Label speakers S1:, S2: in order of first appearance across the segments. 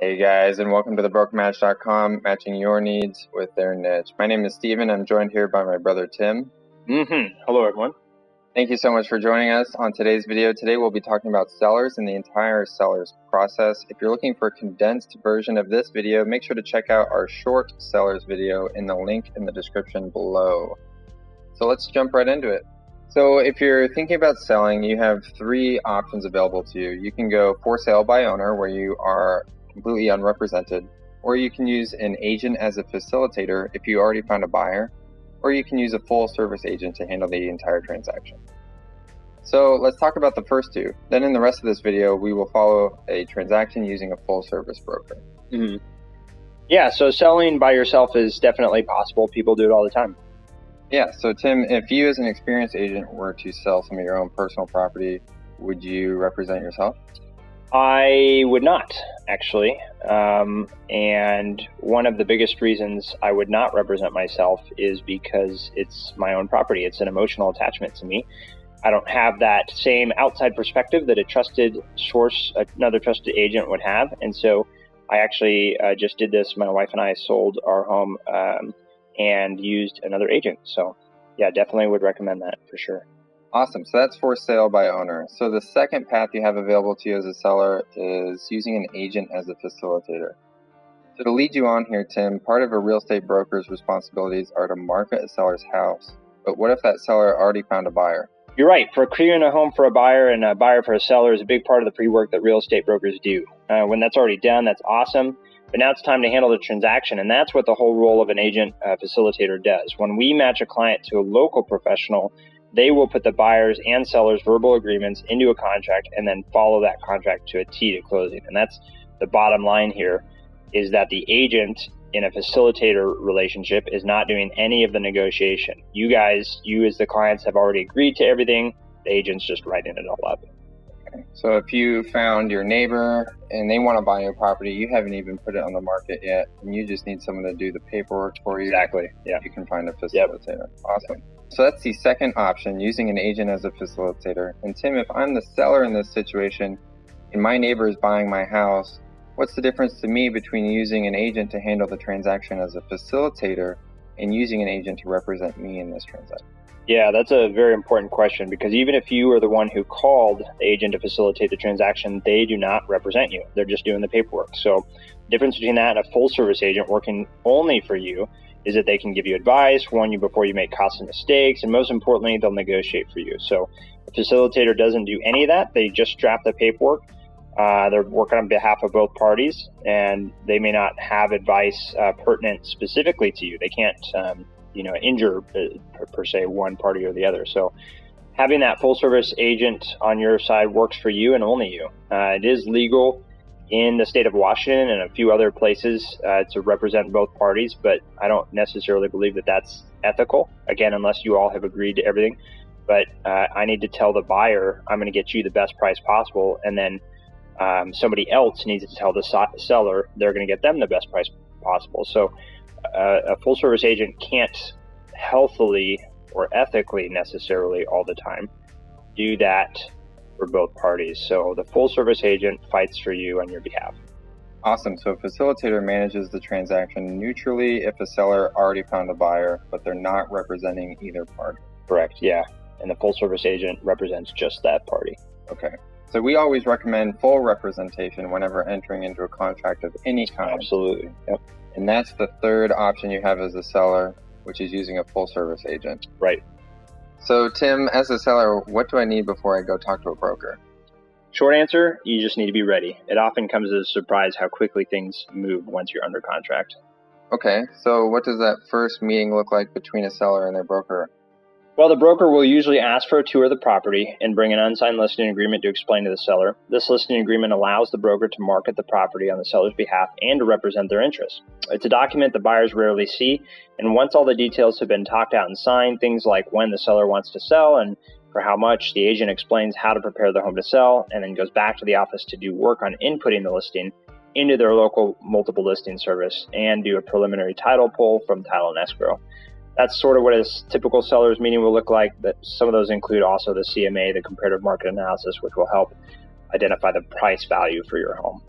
S1: Hey guys, and welcome to thebrokermatch.com, matching your needs with their niche. My name is Steven. I'm joined here by my brother Tim.
S2: Hello everyone.
S1: Thank you so much for joining us on today's video. Today we'll be talking about sellers and the entire seller's process. If you're looking for a condensed version of this video, make sure to check out our short sellers video in the link in the description below. So let's jump right into it. So if you're thinking about selling, you have three options available to you. You can go for sale by owner, where you are completely unrepresented, or you can use an agent as a facilitator if you already found a buyer, or you can use a full service agent to handle the entire transaction. So let's talk about the first two. Then in the rest of this video, we will follow a transaction using a full service broker.
S2: Yeah, so selling by yourself is definitely possible. People do it all the time.
S1: Yeah, so Tim, if you as an experienced agent were to sell some of your own personal property, would you represent yourself?
S2: I would not, actually. And one of the biggest reasons I would not represent myself is because it's my own property. It's an emotional attachment to me. I don't have that same outside perspective that a trusted source, another trusted agent would have. And so I actually just did this. My wife and I sold our home and used another agent. So yeah, definitely would recommend that for sure.
S1: Awesome. So that's for sale by owner. So the second path you have available to you as a seller is using an agent as a facilitator. So to lead you on here, Tim, part of a real estate broker's responsibilities are to market a seller's house. But what if that seller already found a buyer?
S2: You're right. For creating a home for a buyer and a buyer for a seller is a big part of the pre-work that real estate brokers do. When that's already done, that's awesome. But now it's time to handle the transaction, and that's what the whole role of an agent facilitator does. When we match a client to a local professional, they will put the buyers and sellers' verbal agreements into a contract and then follow that contract to a T to closing. And that's the bottom line here, is that the agent in a facilitator relationship is not doing any of the negotiation. You as the clients have already agreed to everything. The agent's just writing it all up.
S1: Okay. So if you found your neighbor and they want to buy your property, you haven't even put it on the market yet, and you just need someone to do the paperwork for you.
S2: Exactly. Yeah.
S1: You can find a facilitator. Yep. Awesome. So that's the second option, using an agent as a facilitator. And Tim, if I'm the seller in this situation and my neighbor is buying my house, what's the difference to me between using an agent to handle the transaction as a facilitator and using an agent to represent me in this transaction?
S2: Yeah, that's a very important question, because even if you are the one who called the agent to facilitate the transaction, they do not represent you. They're just doing the paperwork. So the difference between that and a full service agent working only for you is that they can give you advice, warn you before you make costly mistakes, and most importantly, they'll negotiate for you. So a facilitator doesn't do any of that. They just draft the paperwork. They're working on behalf of both parties, and they may not have advice pertinent specifically to you. They can't injure per se one party or the other. So having that full service agent on your side works for you and only you. It is legal in the state of Washington and a few other places to represent both parties, but I don't necessarily believe that that's ethical, again, unless you all have agreed to everything. But I need to tell the buyer, I'm going to get you the best price possible, and then somebody else needs to tell the seller they're going to get them the best price possible. So a full service agent can't healthily or ethically necessarily all the time do that for both parties. So the full service agent fights for you on your behalf.
S1: Awesome. So a facilitator manages the transaction neutrally if a seller already found a buyer, but they're not representing either party.
S2: Correct. Yeah. And the full service agent represents just that party.
S1: Okay. So we always recommend full representation whenever entering into a contract of any kind.
S2: Absolutely. Yep.
S1: And that's the third option you have as a seller, which is using a full service agent.
S2: Right.
S1: So Tim, as a seller, what do I need before I go talk to a broker?
S2: Short answer, you just need to be ready. It often comes as a surprise how quickly things move once you're under contract.
S1: Okay, so what does that first meeting look like between a seller and their broker?
S2: Well, the broker will usually ask for a tour of the property and bring an unsigned listing agreement to explain to the seller. This listing agreement allows the broker to market the property on the seller's behalf and to represent their interests. It's a document the buyers rarely see, and once all the details have been talked out and signed, things like when the seller wants to sell and for how much, the agent explains how to prepare the home to sell and then goes back to the office to do work on inputting the listing into their local multiple listing service and do a preliminary title pull from title and escrow. That's sort of what a typical seller's meeting will look like. But some of those include also the CMA, the comparative market analysis, which will help identify the price value for your home.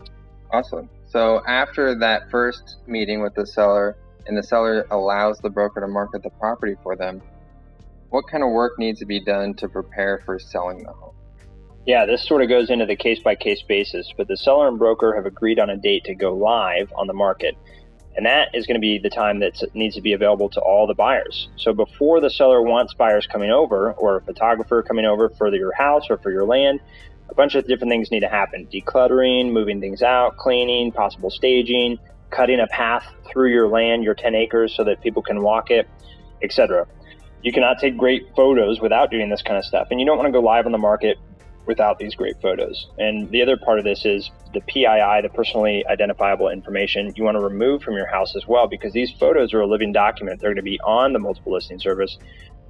S1: Awesome. So after that first meeting with the seller and the seller allows the broker to market the property for them, what kind of work needs to be done to prepare for selling the home?
S2: Yeah, this sort of goes into the case-by-case basis, but the seller and broker have agreed on a date to go live on the market. And that is going to be the time that needs to be available to all the buyers. So before the seller wants buyers coming over, or a photographer coming over for your house or for your land, a bunch of different things need to happen. Decluttering, moving things out, cleaning, possible staging, cutting a path through your land, your 10 acres, so that people can walk it, etc. You cannot take great photos without doing this kind of stuff. And you don't want to go live on the market without these great photos. And the other part of this is the PII, the personally identifiable information, you want to remove from your house as well, because these photos are a living document. They're going to be on the multiple listing service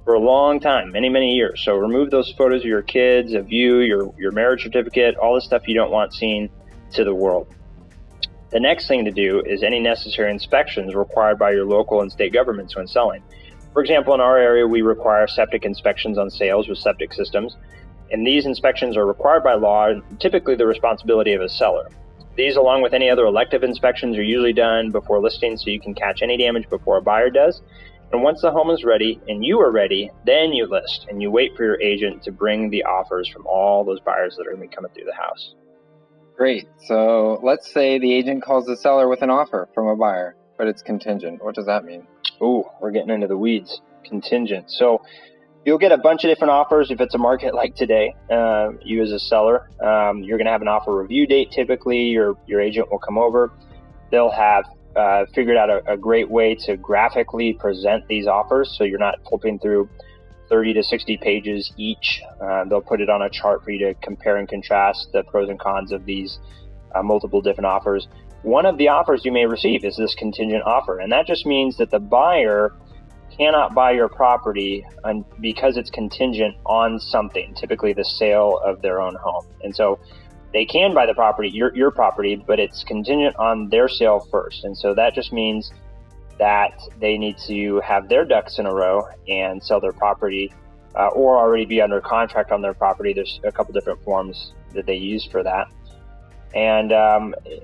S2: for a long time, many, many years. So remove those photos of your kids, of you, your marriage certificate, all the stuff you don't want seen to the world. The next thing to do is any necessary inspections required by your local and state governments when selling. For example, in our area, we require septic inspections on sales with septic systems. And these inspections are required by law and typically the responsibility of a seller. These, along with any other elective inspections, are usually done before listing so you can catch any damage before a buyer does. And once the home is ready and you are ready, then you list and you wait for your agent to bring the offers from all those buyers that are going to be coming through the house.
S1: Great. So let's say the agent calls the seller with an offer from a buyer, but it's contingent. What does that mean?
S2: Ooh, we're getting into the weeds. Contingent. So you'll get a bunch of different offers if it's a market like today. You as a seller, you're going to have an offer review date. Typically, your agent will come over. They'll have figured out a great way to graphically present these offers, so you're not flipping through 30 to 60 pages each. They'll put it on a chart for you to compare and contrast the pros and cons of these multiple different offers. One of the offers you may receive is this contingent offer, and that just means that the buyer cannot buy your property because it's contingent on something, typically the sale of their own home. And so they can buy the property, your property, but it's contingent on their sale first. And so that just means that they need to have their ducks in a row and sell their property or already be under contract on their property. There's a couple different forms that they use for that. And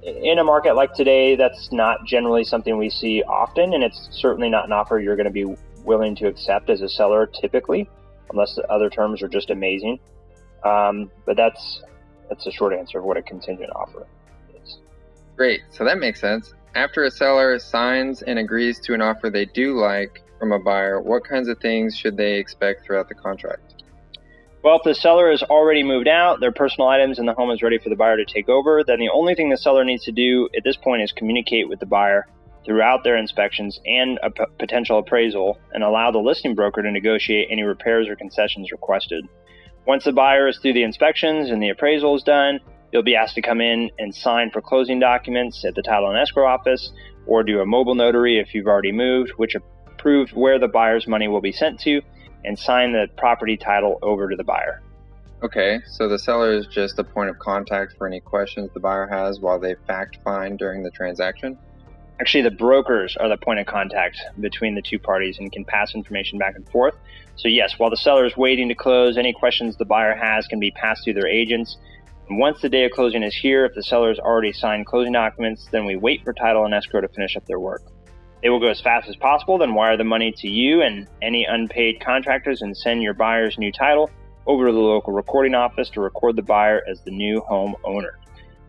S2: in a market like today, that's not generally something we see often, and it's certainly not an offer you're going to be willing to accept as a seller typically, unless the other terms are just amazing. But that's the short answer of what a contingent offer is.
S1: Great. So that makes sense. After a seller signs and agrees to an offer they do like from a buyer, what kinds of things should they expect throughout the contract?
S2: Well, if the seller has already moved out, their personal items and the home is ready for the buyer to take over, then the only thing the seller needs to do at this point is communicate with the buyer throughout their inspections and a potential appraisal, and allow the listing broker to negotiate any repairs or concessions requested. Once the buyer is through the inspections and the appraisal is done, you'll be asked to come in and sign for closing documents at the title and escrow office, or do a mobile notary if you've already moved, which approves where the buyer's money will be sent to, and sign the property title over to the buyer.
S1: Okay, so the seller is just a point of contact for any questions the buyer has while they fact find during the transaction?
S2: Actually, the brokers are the point of contact between the two parties and can pass information back and forth. So yes, while the seller is waiting to close, any questions the buyer has can be passed through their agents. And once the day of closing is here, if the seller has already signed closing documents, then we wait for title and escrow to finish up their work. They will go as fast as possible, then wire the money to you and any unpaid contractors and send your buyer's new title over to the local recording office to record the buyer as the new home owner.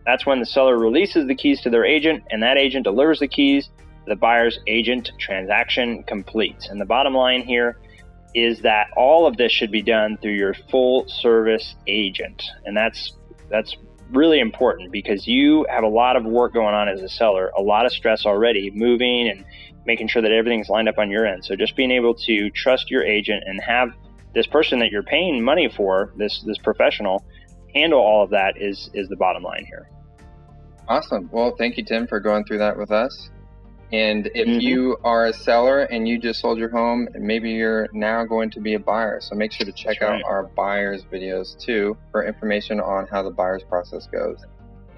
S2: That's when the seller releases the keys to their agent, and that agent delivers the keys to the buyer's agent. Transaction complete. And the bottom line here is that all of this should be done through your full service agent. And that's really important because you have a lot of work going on as a seller, a lot of stress already, moving and making sure that everything's lined up on your end. So just being able to trust your agent and have this person that you're paying money for, this professional, handle all of that is the bottom line here.
S1: Awesome. Well, thank you, Tim, for going through that with us. And if you are a seller and you just sold your home, maybe you're now going to be a buyer. So make sure to check out our buyers videos too for information on how the buyer's process goes.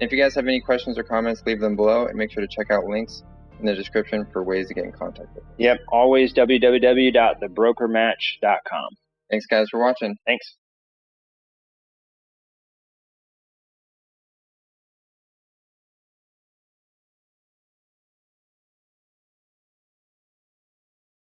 S1: If you guys have any questions or comments, leave them below, and make sure to check out links in the description for ways to get in contact with us.
S2: Yep, always www.thebrokermatch.com.
S1: Thanks guys for watching.
S2: Thanks.